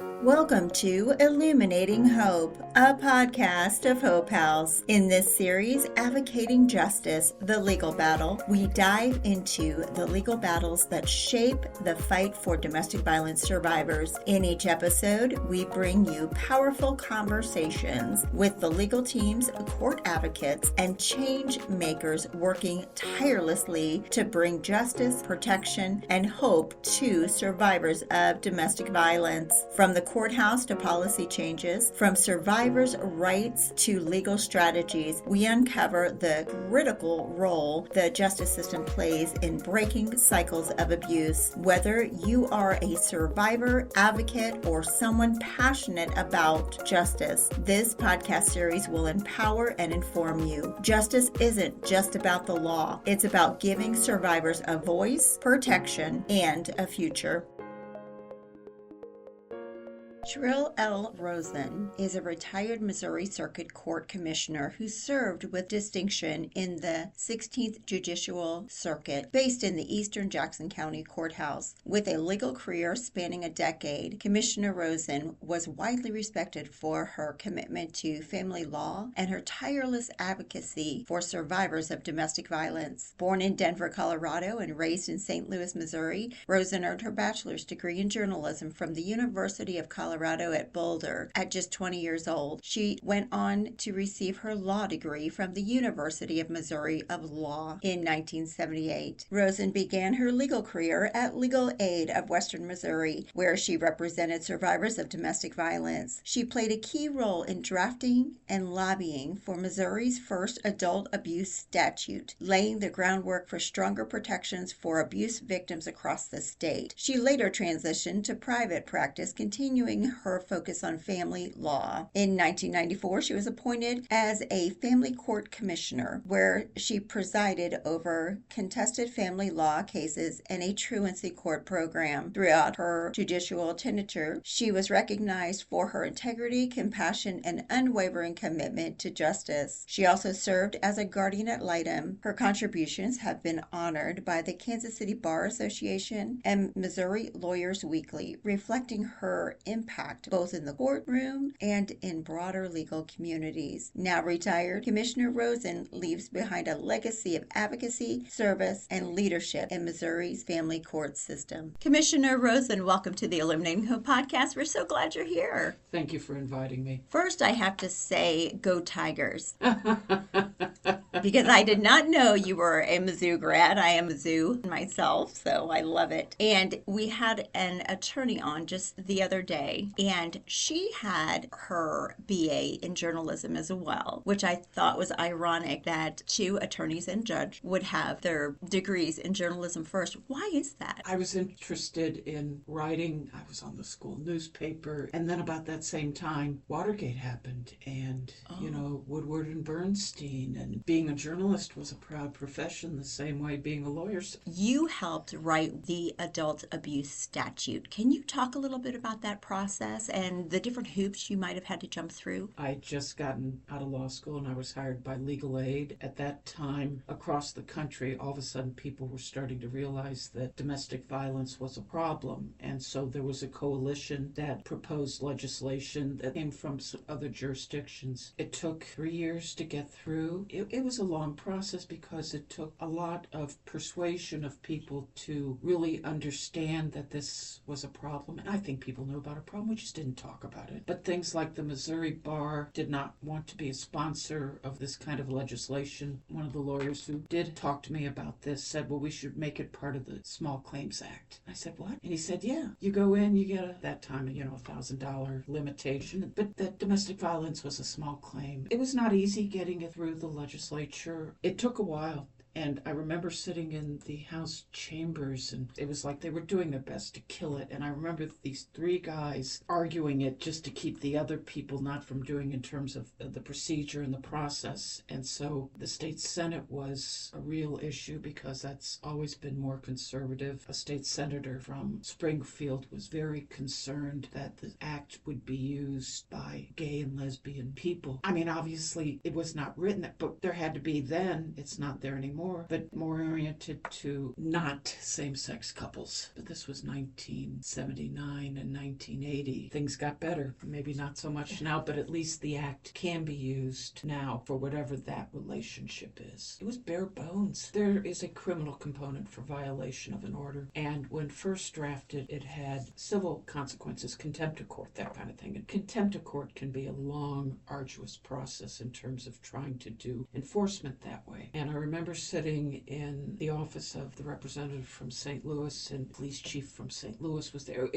Welcome to Illuminating Hope, a podcast of Hope House. In this series, Advocating Justice, the Legal Battle, we dive into the legal battles that shape the fight for domestic violence survivors. In each episode, we bring you powerful conversations with the legal teams, court advocates, and change makers working tirelessly to bring justice, protection, and hope to survivors of domestic violence. From the courthouse to policy changes, from survivors' rights to legal strategies, we uncover the critical role the justice system plays in breaking cycles of abuse. Whether you are a survivor, advocate, or someone passionate about justice, this podcast series will empower and inform you. Justice isn't just about the law. It's about giving survivors a voice, protection, and a future. Sherrill L. Rosen is a retired Missouri Circuit Court Commissioner who served with distinction in the 16th Judicial Circuit, based in the Eastern Jackson County Courthouse. With a legal career spanning a decade, Commissioner Rosen was widely respected for her commitment to family law and her tireless advocacy for survivors of domestic violence. Born in Denver, Colorado, and raised in St. Louis, Missouri, Rosen earned her bachelor's degree in journalism from the University of Colorado at Boulder at just 20 years old. She went on to receive her law degree from the University of Missouri of Law in 1978. Rosen began her legal career at Legal Aid of Western Missouri, where she represented survivors of domestic violence. She played a key role in drafting and lobbying for Missouri's first adult abuse statute, laying the groundwork for stronger protections for abuse victims across the state. She later transitioned to private practice, continuing her focus on family law. In 1994, she was appointed as a family court commissioner, where she presided over contested family law cases and a truancy court program. Throughout her judicial tenure, she was recognized for her integrity, compassion, and unwavering commitment to justice. She also served as a guardian ad litem. Her contributions have been honored by the Kansas City Bar Association and Missouri Lawyers Weekly, reflecting her impact both in the courtroom and in broader legal communities. Now retired, Commissioner Rosen leaves behind a legacy of advocacy, service, and leadership in Missouri's family court system. Commissioner Rosen, welcome to the Illuminating Hope podcast. We're so glad you're here. Thank you for inviting me. First, I have to say, go Tigers. Because I did not know you were a Mizzou grad. I am Mizzou myself, so I love it. And we had an attorney on just the other day, and she had her BA in journalism as well, which I thought was ironic that two attorneys and judge would have their degrees in journalism first. Why is that? I was interested in writing. I was on the school newspaper, and then about that same time, Watergate happened, and, Woodward and Bernstein, and being a journalist was a proud profession, the same way being a lawyer. You helped write the adult abuse statute. Can you talk a little bit about that process and the different hoops you might have had to jump through? I'd just gotten out of law school and I was hired by Legal Aid. At that time, across the country, all of a sudden people were starting to realize that domestic violence was a problem. And so there was a coalition that proposed legislation that came from other jurisdictions. It took 3 years to get through. It was a long process because it took a lot of persuasion of people to really understand that this was a problem. And I think people knew about a problem, we just didn't talk about it. But things like the Missouri Bar did not want to be a sponsor of this kind of legislation. One of the lawyers who did talk to me about this said, well, we should make it part of the Small Claims Act. I said, what? And he said, yeah, you go in, you get that time, $1,000 limitation. But that domestic violence was a small claim. It was not easy getting it through the legislature. It took a while. And I remember sitting in the House chambers, and it was like they were doing their best to kill it. And I remember these three guys arguing it just to keep the other people not from doing in terms of the procedure and the process. And so the state Senate was a real issue because that's always been more conservative. A state senator from Springfield was very concerned that the act would be used by gay and lesbian people. I mean, obviously it was not written, but there had to be then. It's not there anymore. more, but more oriented to not same-sex couples. But this was 1979 and 1980. Things got better. Maybe not so much now, but at least the act can be used now for whatever that relationship is. It was bare bones. There is a criminal component for violation of an order, and when first drafted, it had civil consequences, contempt of court, that kind of thing. And contempt of court can be a long, arduous process in terms of trying to do enforcement that way. And I remember sitting in the office of the representative from St. Louis, and police chief from St. Louis was there.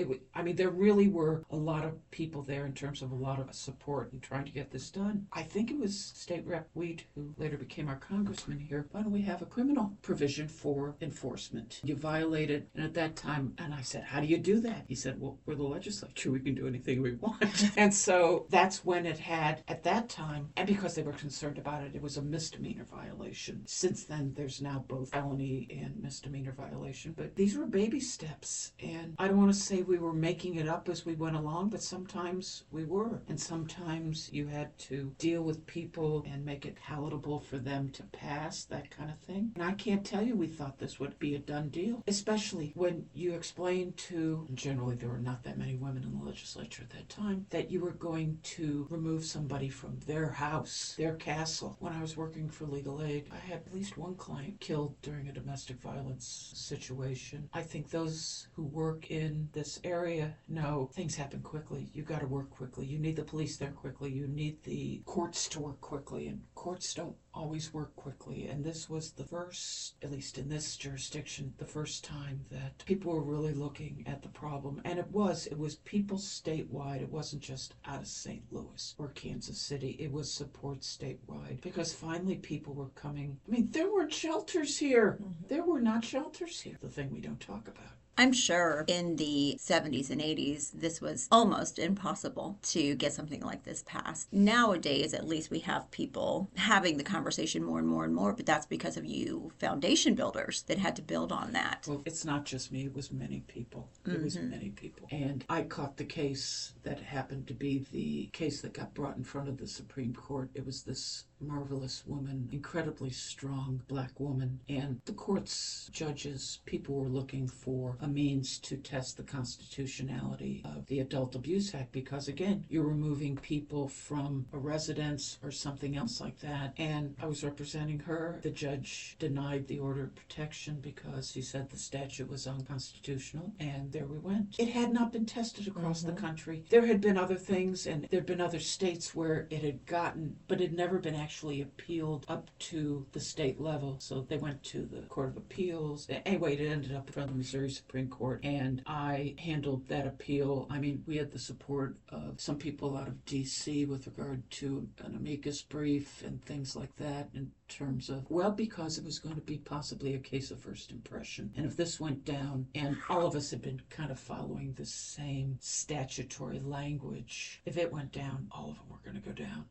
There really were a lot of people there in terms of a lot of support in trying to get this done. I think it was State Rep Wheat, who later became our congressman here. Why don't we have a criminal provision for enforcement? You violate it. And at that time, and I said, how do you do that? He said, well, we're the legislature. We can do anything we want. And so that's when it had, at that time, and because they were concerned about it, it was a misdemeanor violation. Since then, there's now both felony and misdemeanor violation. But these were baby steps. And I don't want to say we were making it up as we went along, but sometimes we were. And sometimes you had to deal with people and make it palatable for them to pass, that kind of thing. And I can't tell you we thought this would be a done deal, especially when you explain to, generally there were not that many women in the legislature at that time, that you were going to remove somebody from their house, their castle. When I was working for legal aid, I had at least one client killed during a domestic violence situation. I think those who work in this area know things happen quickly. You got to work quickly. You need the police there quickly. You need the courts to work quickly, and courts don't always work quickly. And this was the first, at least in this jurisdiction, the first time that people were really looking at the problem. And it was people statewide. It wasn't just out of St. Louis or Kansas City. It was support statewide, because finally people were coming. There weren't shelters here. There were not shelters here. The thing we don't talk about. I'm sure in the 70s and 80s, this was almost impossible to get something like this passed. Nowadays, at least we have people having the conversation more and more and more, but that's because of you foundation builders that had to build on that. Well, it's not just me. It was many people. It was many people. And I caught the case that happened to be the case that got brought in front of the Supreme Court. It was this marvelous woman, incredibly strong black woman, and the court's judges, people were looking for a means to test the constitutionality of the Adult Abuse Act, because again, you're removing people from a residence or something else like that. And I was representing her. The judge denied the order of protection because he said the statute was unconstitutional, and there we went. It had not been tested across the country. There had been other things, and there had been other states where it had gotten, but it had never been actually appealed up to the state level. So they went to the Court of Appeals. Anyway, it ended up in front of the Missouri Supreme Court, and I handled that appeal. We had the support of some people out of D.C. with regard to an amicus brief and things like that in terms of, because it was going to be possibly a case of first impression. And if this went down, and all of us had been kind of following the same statutory language, if it went down, all of them were going to go down.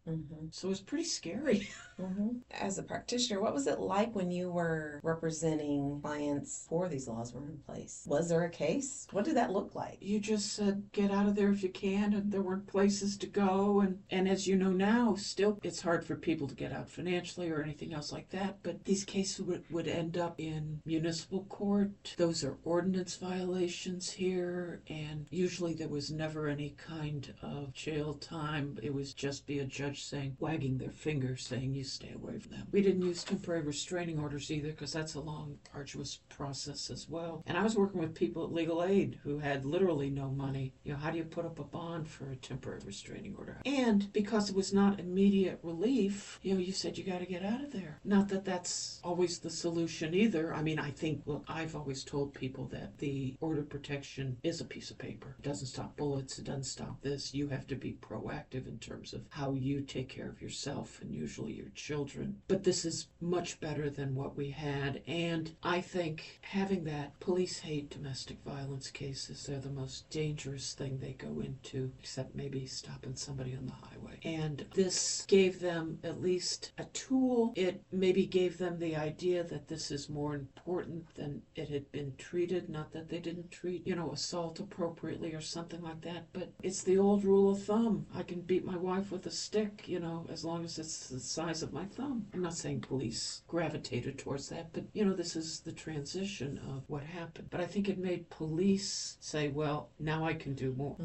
So it was pretty scary. As a practitioner, what was it like when you were representing clients before these laws were in place? Was there a case? What did that look like? You just said, get out of there if you can, and there weren't places to go. And as you know now, still, it's hard for people to get out financially or anything else like that, but these cases would end up in municipal court. Those are ordinance violations here, and usually there was never any kind of jail time. It was just be a judge wagging their finger saying, you stay away from them. We didn't use temporary restraining orders either, because that's a long, arduous process as well. And I was working with people at legal aid who had literally no money. How do you put up a bond for a temporary restraining order? And because it was not immediate relief, you said you got to get out of there. Not that that's always the solution either. I think, I've always told people that the order of protection is a piece of paper. It doesn't stop bullets. It doesn't stop this. You have to be proactive in terms of how you take care of yourself and usually your children. But this is much better than what we had. And I think having that, police hate domestic violence cases. They're the most dangerous thing they go into, except maybe stopping somebody on the highway. And this gave them at least a tool it maybe gave them the idea that this is more important than it had been treated. Not that they didn't treat, assault appropriately or something like that, but it's the old rule of thumb. I can beat my wife with a stick, as long as it's the size of my thumb. I'm not saying police gravitated towards that, but, this is the transition of what happened. But I think it made police say, well, now I can do more,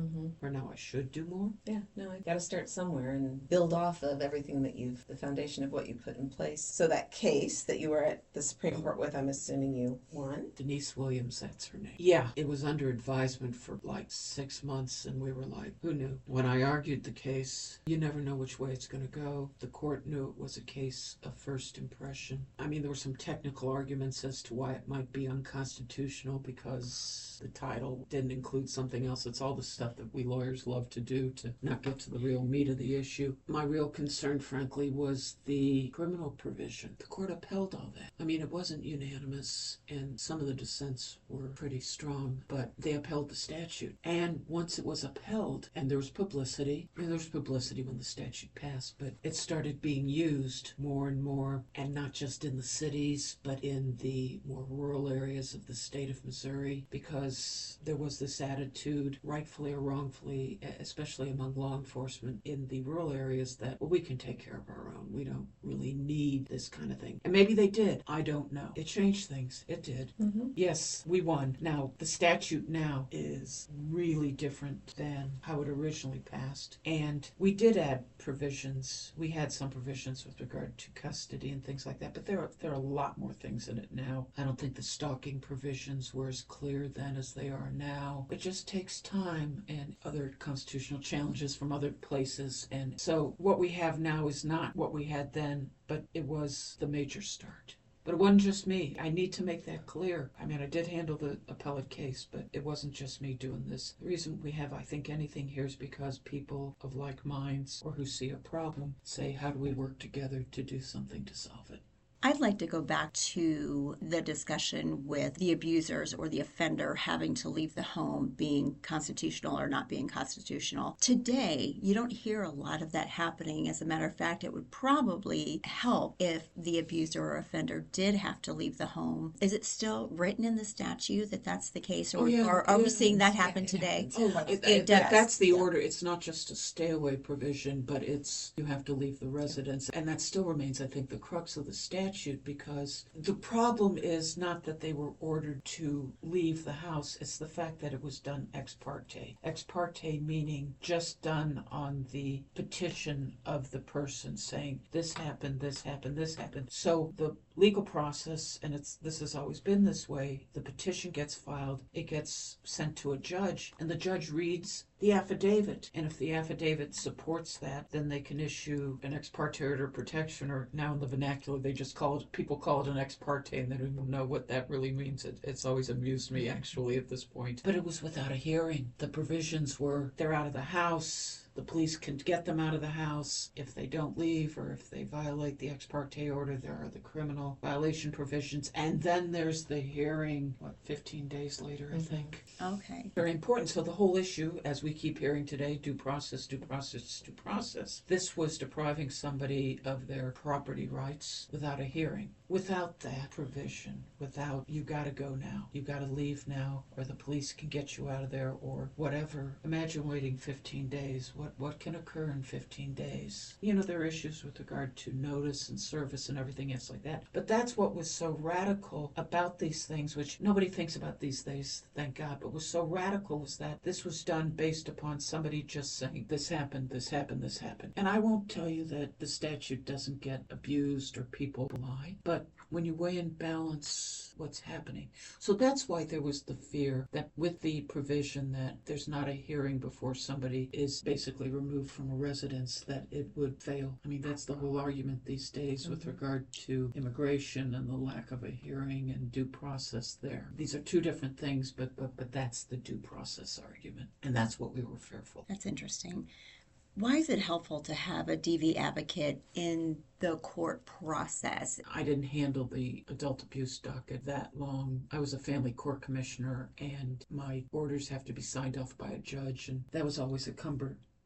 or now I should do more. Yeah, no, I got to start somewhere and build off of everything that the foundation of what you put in place. So that case that you were at the Supreme Court with, I'm assuming you won? Denise Williams, that's her name. Yeah, it was under advisement for like 6 months, and we were like, who knew? When I argued the case, you never know which way it's going to go. The court knew it was a case of first impression. I mean, there were some technical arguments as to why it might be unconstitutional because the title didn't include something else. It's all the stuff that we lawyers love to do to not get to the real meat of the issue. My real concern, frankly, was the criminal provision. The court upheld all that. I mean, it wasn't unanimous, and some of the dissents were pretty strong, but they upheld the statute. And once it was upheld, and there was publicity, there was publicity when the statute passed, but it started being used more and more, and not just in the cities, but in the more rural areas of the state of Missouri, because there was this attitude, rightfully or wrongfully, especially among law enforcement in the rural areas, that, well, we can take care of our own. We don't really need this kind of thing. And maybe they did. I don't know. It changed things. It did. Yes, we won. Now, the statute now is really different than how it originally passed. And we did add provisions. We had some provisions with regard to custody and things like that, but there are a lot more things in it now. I don't think the stalking provisions were as clear then as they are now. It just takes time and other constitutional challenges from other places. And so what we have now is not what we had then, but it was the major start. But it wasn't just me. I need to make that clear. I mean, I did handle the appellate case, but it wasn't just me doing this. The reason we have, I think, anything here is because people of like minds or who see a problem say, how do we work together to do something to solve it? I'd like to go back to the discussion with the abusers or the offender having to leave the home being constitutional or not being constitutional. Today, you don't hear a lot of that happening. As a matter of fact, it would probably help if the abuser or offender did have to leave the home. Is it still written in the statute that that's the case? Or, are we seeing that happen today? It does. That's the order. It's not just a stay away provision, but it's you have to leave the residence. And that still remains, I think, the crux of the statute. Because the problem is not that they were ordered to leave the house, it's the fact that it was done ex parte. Ex parte meaning just done on the petition of the person saying this happened, this happened, this happened. So the legal process, and this has always been this way, the petition gets filed, it gets sent to a judge, and the judge reads the affidavit. And if the affidavit supports that, then they can issue an ex parte order of protection, or now in the vernacular, people call it an ex parte, and they don't even know what that really means. It's always amused me, actually, at this point. But it was without a hearing. The provisions were, they're out of the house. The police can get them out of the house if they don't leave or if they violate the ex parte order. There are the criminal violation provisions. And then there's the hearing, 15 days later, I think. Okay. Very important. So the whole issue, as we keep hearing today, due process, due process, due process. This was depriving somebody of their property rights without a hearing. Without that provision, without you got to go now, you got to leave now, or the police can get you out of there, or whatever. Imagine waiting 15 days. What can occur in 15 days? There are issues with regard to notice and service and everything else like that. But that's what was so radical about these things, which nobody thinks about these days, thank God, but was so radical was that this was done based upon somebody just saying, this happened, this happened, this happened. And I won't tell you that the statute doesn't get abused or people lie, but when you weigh and balance what's happening. So that's why there was the fear that with the provision that there's not a hearing before somebody is basically removed from a residence, that it would fail. I mean, that's the whole argument these days with regard to immigration and the lack of a hearing and due process there. These are two different things, but that's the due process argument. And that's what we were fearful. That's interesting. Why is it helpful to have a DV advocate in the court process? I didn't handle the adult abuse docket that long. I was a family court commissioner, and my orders have to be signed off by a judge, and that was always a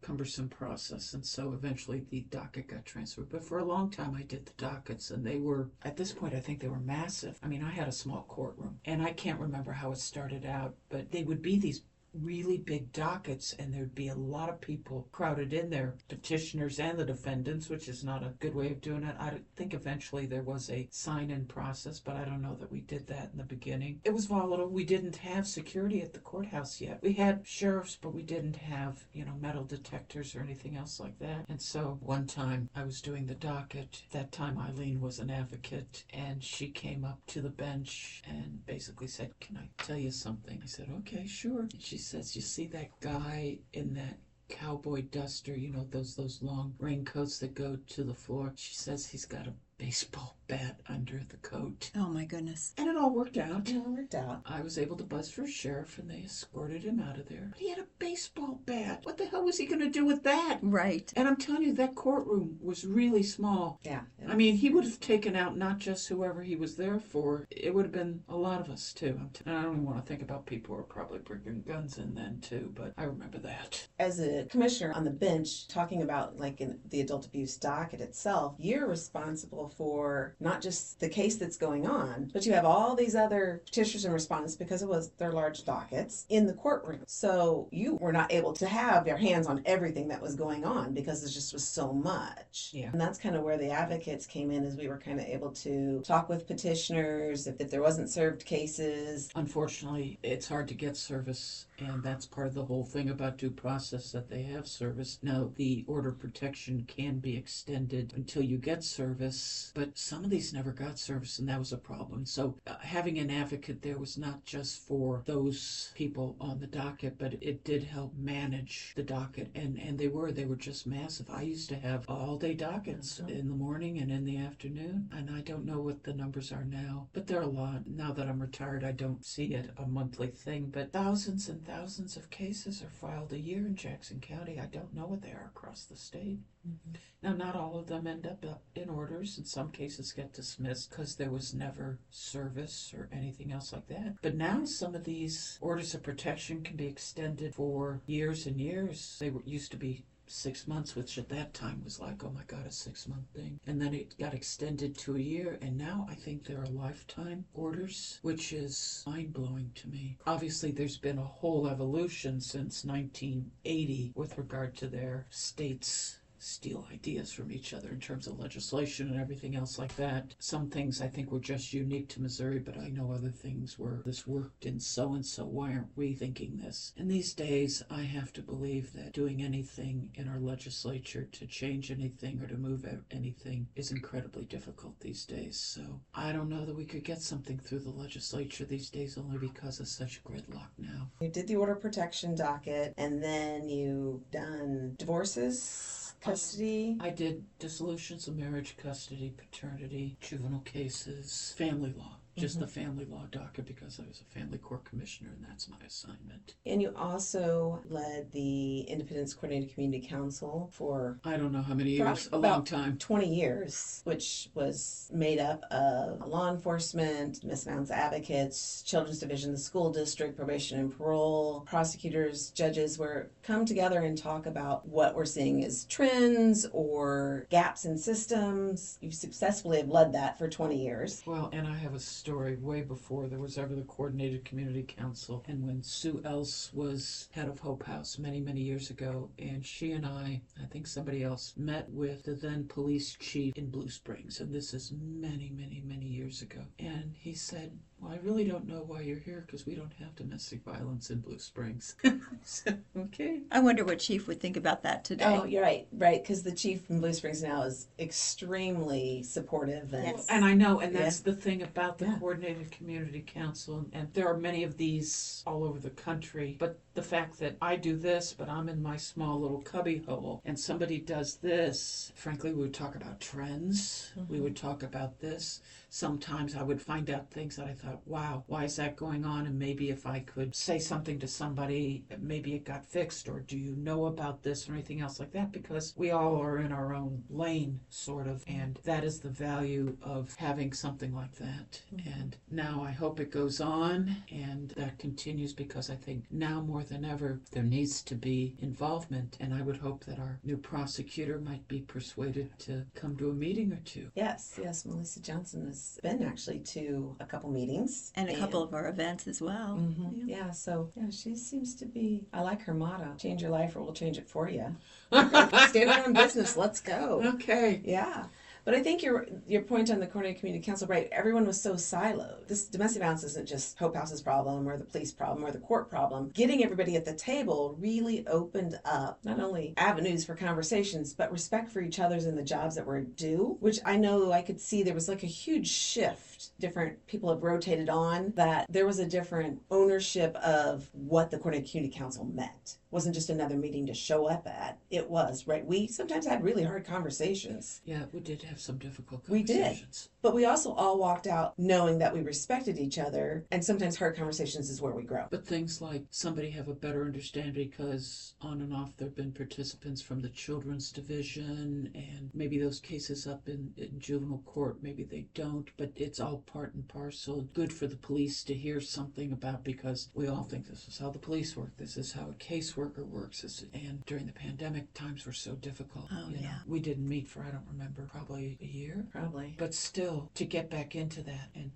cumbersome process, and so eventually the docket got transferred. But for a long time I did the dockets, and they were, at this point, I think they were massive. I mean, I had a small courtroom, and I can't remember how it started out, but they would be these really big dockets, and there'd be a lot of people crowded in there, petitioners and the defendants, which is not a good way of doing it. I think eventually there was a sign-in process, but I don't know that we did that in the beginning. It was volatile. We didn't have security at the courthouse yet. We had sheriffs, but we didn't have, metal detectors or anything else like that. And so one time I was doing the docket. That time Eileen was an advocate, and she came up to the bench and basically said, "Can I tell you something?" I said, "Okay, sure." And she says, "You see that guy in that cowboy duster, those long raincoats that go to the floor?" She says, "He's got a baseball bat under the coat." Oh my goodness. And it all worked out. Yeah, it worked out. I was able to buzz for a sheriff, and they escorted him out of there. But he had a baseball bat. What the hell was he going to do with that? Right. And I'm telling you, that courtroom was really small. Yeah. I mean, he would have taken out not just whoever he was there for. It would have been a lot of us, too. And I don't even want to think about people who were probably bringing guns in then, too, but I remember that. As a commissioner on the bench, talking about like in the adult abuse docket itself, you're responsible for not just the case that's going on, but you have all these other petitioners and respondents, because it was their large dockets, in the courtroom. So you were not able to have your hands on everything that was going on because it just was so much. Yeah. And that's kind of where the advocates came in, as we were kind of able to talk with petitioners if there wasn't served cases. Unfortunately, it's hard to get service, and that's part of the whole thing about due process, that they have service. Now, the order of protection can be extended until you get service, but some of these never got service, and that was a problem. So having an advocate there was not just for those people on the docket, but it did help manage the docket, and they were just massive. I used to have all-day dockets in the morning and in the afternoon, and I don't know what the numbers are now, but they're a lot. Now that I'm retired, I don't see it a monthly thing, but thousands and thousands of cases are filed a year in Jackson County. I don't know what they are across the state. Mm-hmm. Now, not all of them end up in orders, and some cases get dismissed because there was never service or anything else like that. But now some of these orders of protection can be extended for years and years. They used to be 6 months, which at that time was like, oh my God, a 6-month thing. And then it got extended to a year, and now I think there are lifetime orders, which is mind-blowing to me. Obviously, there's been a whole evolution since 1980 with regard to their states steal ideas from each other in terms of legislation and everything else like that. Some things I think were just unique to Missouri, but I know other things were, this worked in so-and-so, why aren't we thinking this? And these days, I have to believe that doing anything in our legislature to change anything or to move anything is incredibly difficult these days. So I don't know that we could get something through the legislature these days, only because of such gridlock now. You did the order of protection docket, and then you've done divorces, custody. I did dissolutions of marriage, custody, paternity, juvenile cases, family law. Just the family law docket, because I was a family court commissioner, and that's my assignment. And you also led the Independence Coordinated Community Council for I don't know how many years, a long time. 20 years, which was made up of law enforcement, domestic violence advocates, children's division, the school district, probation and parole, prosecutors, judges, where come together and talk about what we're seeing as trends or gaps in systems. You've successfully have led that for 20 years. Well, and I have a story way before there was ever the Coordinated Community Council, and when Sue Else was head of Hope House many, many years ago, and she and I think somebody else, met with the then police chief in Blue Springs, and this is many, many, many years ago, and he said, well, I really don't know why you're here, because we don't have domestic violence in Blue Springs. So, okay. I wonder what Chief would think about that today. Oh, you're right, because the chief in Blue Springs now is extremely supportive. And, Yes. And I know, and that's the thing about the Coordinated Community Council, and there are many of these all over the country, but the fact that I do this, but I'm in my small little cubbyhole, and somebody does this, frankly, we would talk about trends, we would talk about this. Sometimes I would find out things that I thought, wow, why is that going on? And maybe if I could say something to somebody, maybe it got fixed, or do you know about this or anything else like that? Because we all are in our own lane, sort of, and that is the value of having something like that. And now I hope it goes on and that continues, because I think now more than ever, there needs to be involvement, and I would hope that our new prosecutor might be persuaded to come to a meeting or two. Yes, Melissa Johnson has been actually to a couple meetings. And a couple of our events as well. Mm-hmm. Yeah, so she seems to be, I like her motto, change your life or we'll change it for you. Stand your own business, let's go. Okay. Yeah. But I think your point on the Coordinated Community Council, right, everyone was so siloed. This domestic violence isn't just Hope House's problem or the police problem or the court problem. Getting everybody at the table really opened up not only avenues for conversations, but respect for each other's in the jobs that were due, which I know I could see there was like a huge shift. Different people have rotated on, that there was a different ownership of what the Coordinated Community Council meant. It wasn't just another meeting to show up at. It was, right? We sometimes had really hard conversations. Yeah, we did have some difficult We conversations. did. But we also all walked out knowing that we respected each other, and sometimes hard conversations is where we grow. But things like somebody have a better understanding because on and off there have been participants from the children's division, and maybe those cases up in juvenile court, maybe they don't, but it's all part and parcel. Good for the police to hear something about, because we all think this is how the police work, this is how a caseworker works, and during the pandemic times were so difficult. Oh, yeah. We didn't meet for, I don't remember, probably a year. Probably. But still, to get back into that, and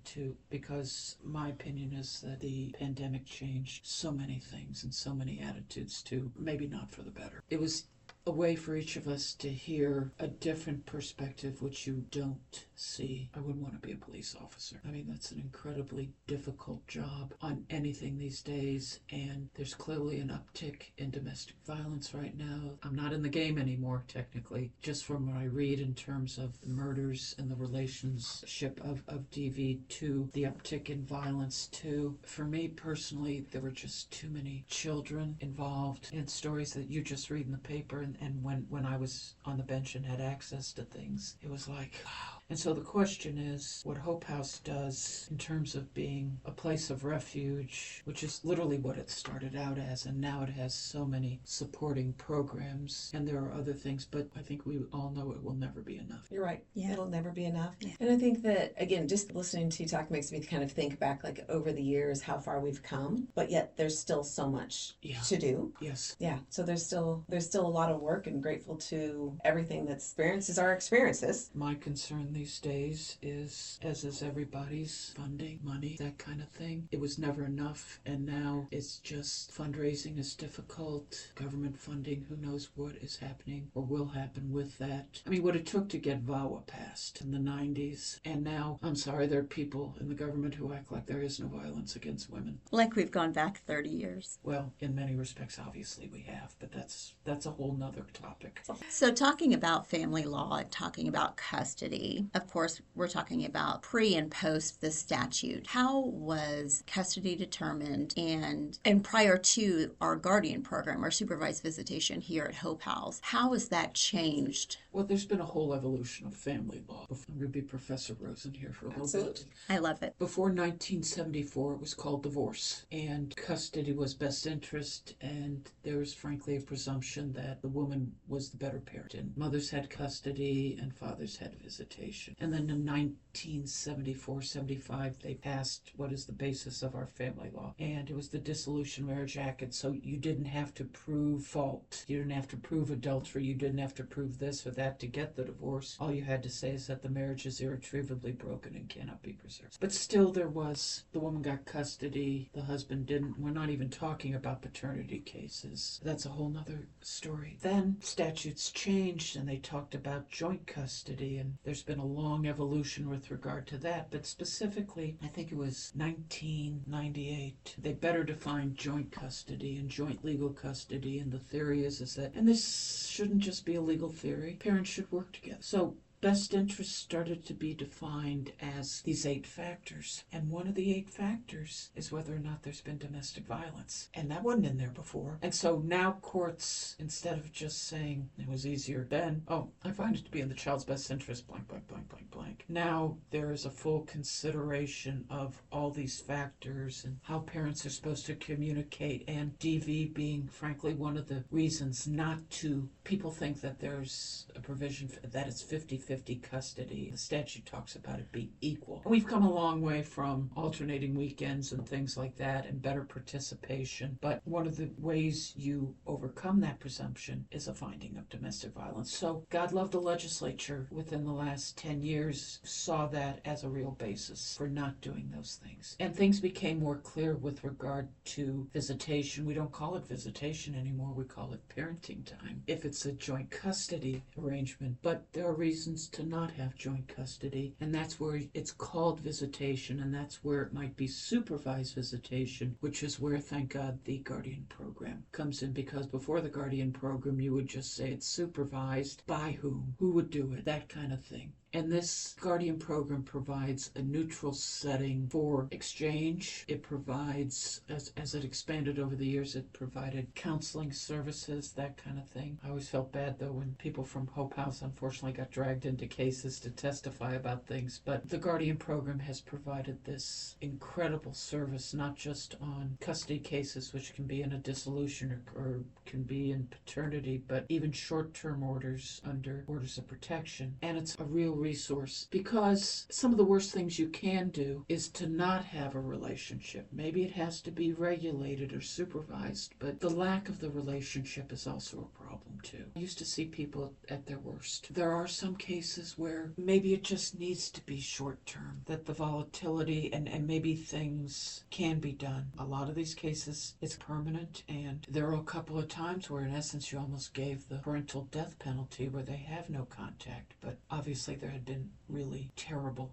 because my opinion is that the pandemic changed so many things and so many attitudes too, maybe not for the better. It was a way for each of us to hear a different perspective, which you don't see. I wouldn't want to be a police officer. I mean, that's an incredibly difficult job on anything these days, and there's clearly an uptick in domestic violence right now. I'm not in the game anymore, technically, just from what I read in terms of the murders and the relationship of DV to the uptick in violence too. For me personally, there were just too many children involved in stories that you just read in the paper, and when I was on the bench and had access to things, it was like, wow. And so the question is what Hope House does in terms of being a place of refuge, which is literally what it started out as, and now it has so many supporting programs, and there are other things, but I think we all know it will never be enough. You're right. Yeah. It'll never be enough. Yeah. And I think that, again, just listening to you talk makes me kind of think back, like, over the years, how far we've come, but yet there's still so much to do. Yes. Yeah. So there's still a lot of work, and grateful to everything that experiences our experiences. My concern these days is, as is everybody's, funding, money, that kind of thing. It was never enough, and now it's just fundraising is difficult. Government funding, who knows what is happening or will happen with that. I mean, what it took to get VAWA passed in the 90s, and now, I'm sorry, there are people in the government who act like there is no violence against women. Like we've gone back 30 years. Well, in many respects, obviously we have, but that's a whole nother topic. So talking about family law and talking about custody, of course, we're talking about pre and post the statute. How was custody determined, and prior to our guardian program, our supervised visitation here at Hope House, how has that changed? Well, there's been a whole evolution of family law. I'm going to be Professor Rosen here for a little bit. I love it. Before 1974, it was called divorce, and custody was best interest, and there was frankly a presumption that the woman was the better parent, and mothers had custody and fathers had visitation. And then in 1974-75, they passed what is the basis of our family law, and it was the Dissolution Marriage Act. And so you didn't have to prove fault, you didn't have to prove adultery, you didn't have to prove this or that to get the divorce. All you had to say is that the marriage is irretrievably broken and cannot be preserved. But still, there was, the woman got custody, the husband didn't. We're not even talking about paternity cases. That's a whole nother story. Then statutes changed, and they talked about joint custody, and there's been a long evolution with regard to that. But specifically, I think it was 1998, they better defined joint custody and joint legal custody, and the theory is that, and this shouldn't just be a legal theory, parents should work together. So best interest started to be defined as these 8 factors. And one of the 8 factors is whether or not there's been domestic violence. And that wasn't in there before. And so now courts, instead of just saying it was easier then, oh, I find it to be in the child's best interest, blank, blank, blank, blank, blank. Now there is a full consideration of all these factors and how parents are supposed to communicate, and DV being frankly one of the reasons not to, people think that there's a provision that it's 50-50. 50-50 custody. The statute talks about it be equal. And we've come a long way from alternating weekends and things like that and better participation. But one of the ways you overcome that presumption is a finding of domestic violence. So God love the legislature within the last 10 years saw that as a real basis for not doing those things. And things became more clear with regard to visitation. We don't call it visitation anymore. We call it parenting time if it's a joint custody arrangement. But there are reasons to not have joint custody, and that's where it's called visitation, and that's where it might be supervised visitation, which is where, thank God, the guardian program comes in, because before the guardian program, you would just say it's supervised by whom, who would do it, that kind of thing. And this guardian program provides a neutral setting for exchange. It provides, as it expanded over the years, it provided counseling services, that kind of thing. I always felt bad, though, when people from Hope House unfortunately got dragged into cases to testify about things. But the guardian program has provided this incredible service, not just on custody cases, which can be in a dissolution or can be in paternity, but even short-term orders under orders of protection. And it's a real resource, because some of the worst things you can do is to not have a relationship. Maybe it has to be regulated or supervised, but the lack of the relationship is also a problem too. I used to see people at their worst. There are some cases where maybe it just needs to be short term, that the volatility and maybe things can be done. A lot of these cases, it's permanent, and there are a couple of times where in essence you almost gave the parental death penalty where they have no contact, but obviously there had been really terrible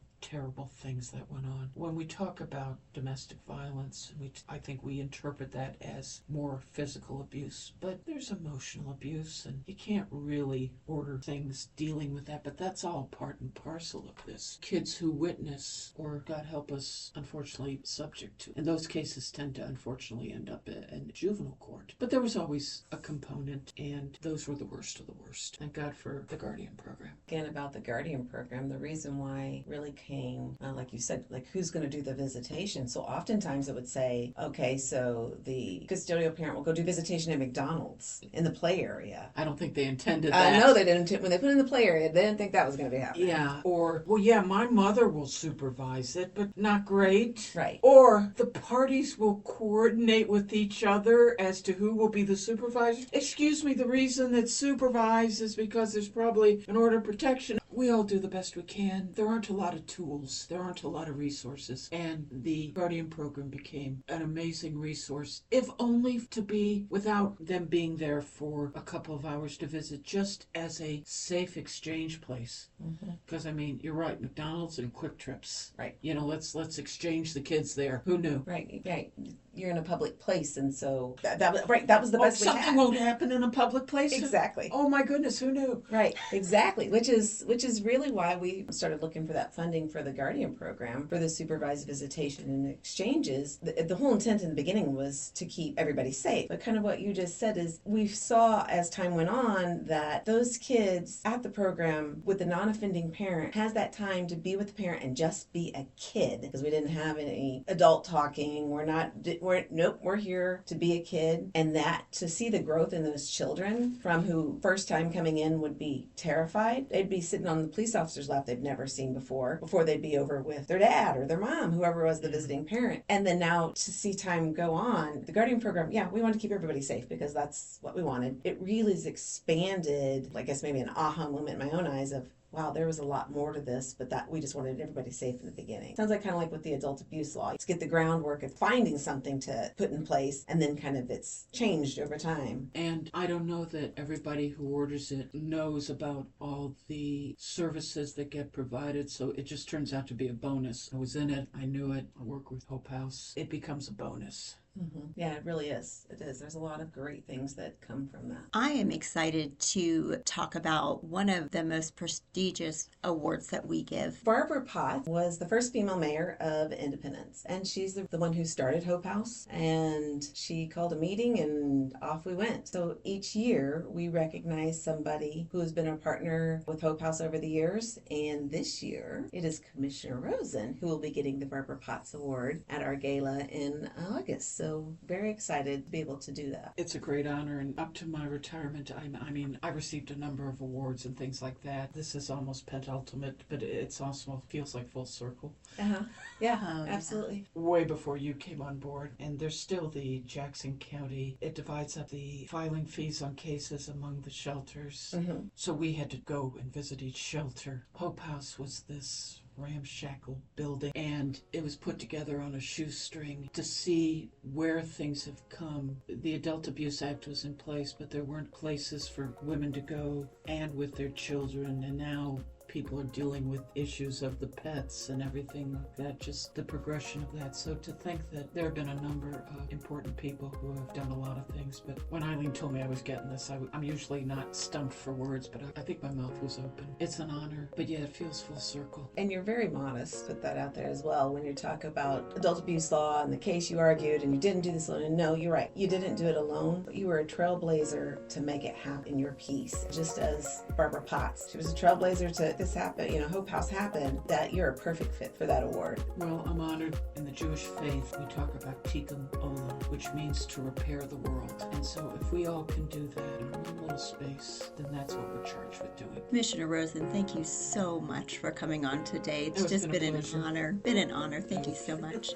things that went on. When we talk about domestic violence, I think we interpret that as more physical abuse, but there's emotional abuse, and you can't really order things dealing with that, but that's all part and parcel of this. Kids who witness, or God help us, unfortunately subject to, and those cases tend to unfortunately end up in juvenile court. But there was always a component, and those were the worst of the worst. Thank God for the Guardian program. Again, about the Guardian program, the reason why really came, like you said, like who's going to do the visitation. So oftentimes it would say, okay, so the custodial parent will go do visitation at McDonald's in the play area. I don't think they intended that. No, they didn't. When they put it in the play area, they didn't think that was going to be happening. Yeah, or, well, yeah, my mother will supervise it, but not great. Right. Or the parties will coordinate with each other as to who will be the supervisor. Excuse me, the reason it's supervised is because there's probably an order of protection. We all do the best we can. There aren't a lot of tools. There aren't a lot of resources. And the Guardian program became an amazing resource, if only to be without them being there for a couple of hours to visit, just as a safe exchange place. Because, I mean, you're right, McDonald's and Quick Trips. Right. You know, let's exchange the kids there. Who knew? Right. You're in a public place, and so that was the best we had. Something won't happen in a public place. Exactly. Oh my goodness, who knew? Right, exactly. Which is really why we started looking for that funding for the Guardian program for the supervised visitation and exchanges. The whole intent in the beginning was to keep everybody safe. But kind of what you just said is we saw as time went on that those kids at the program with the non-offending parent has that time to be with the parent and just be a kid, because we didn't have any adult talking. We're here to be a kid. And that to see the growth in those children from who first time coming in would be terrified. They'd be sitting on the police officer's lap they've never seen before they'd be over with their dad or their mom, whoever was the visiting parent. And then now to see time go on, the Guardian program, yeah, we want to keep everybody safe because that's what we wanted. It really has expanded, I guess maybe an aha moment in my own eyes of, wow, there was a lot more to this, but that we just wanted everybody safe in the beginning. Sounds like kind of like with the adult abuse law. Let's get the groundwork of finding something to put in place, and then kind of it's changed over time. And I don't know that everybody who orders it knows about all the services that get provided, so it just turns out to be a bonus. I was in it, I knew it, I work with Hope House. It becomes a bonus. Yeah, it really is. It is. There's a lot of great things that come from that. I am excited to talk about one of the most prestigious awards that we give. Barbara Potts was the first female mayor of Independence, and she's the one who started Hope House, and she called a meeting and off we went. So each year we recognize somebody who has been a partner with Hope House over the years, and this year it is Commissioner Rosen who will be getting the Barbara Potts Award at our gala in August. So So very excited to be able to do that. It's a great honor, and up to my retirement, I mean, I received a number of awards and things like that. This is almost penultimate, but it's also feels like full circle. Yeah, Oh, yeah. absolutely. Way before you came on board, and there's still the Jackson County. It divides up the filing fees on cases among the shelters. So we had to go and visit each shelter. Hope House was this ramshackle building, and it was put together on a shoestring to see where things have come. The Adult Abuse Act was in place, but there weren't places for women to go and with their children, and now people are dealing with issues of the pets and everything like that, just the progression of that. So to think that there have been a number of important people who have done a lot of things, but when Eileen told me I was getting this, I'm usually not stumped for words, but I think my mouth was open. It's an honor, but yeah, it feels full circle. And you're very modest, put that out there as well, when you talk about adult abuse law and the case you argued and you didn't do this alone. And no, you're right, you didn't do it alone, but you were a trailblazer to make it happen in your piece. Just as Barbara Potts, she was a trailblazer to this happen, Hope House happened, that you're a perfect fit for that award. Well, I'm honored. In the Jewish faith, we talk about tikkun olam, which means to repair the world. And so if we all can do that in one little space, then that's what we're charged with doing. Commissioner Rosen, thank you so much for coming on today. It's It's just been a been an pleasure. honor. Been an honor. Thank you so much.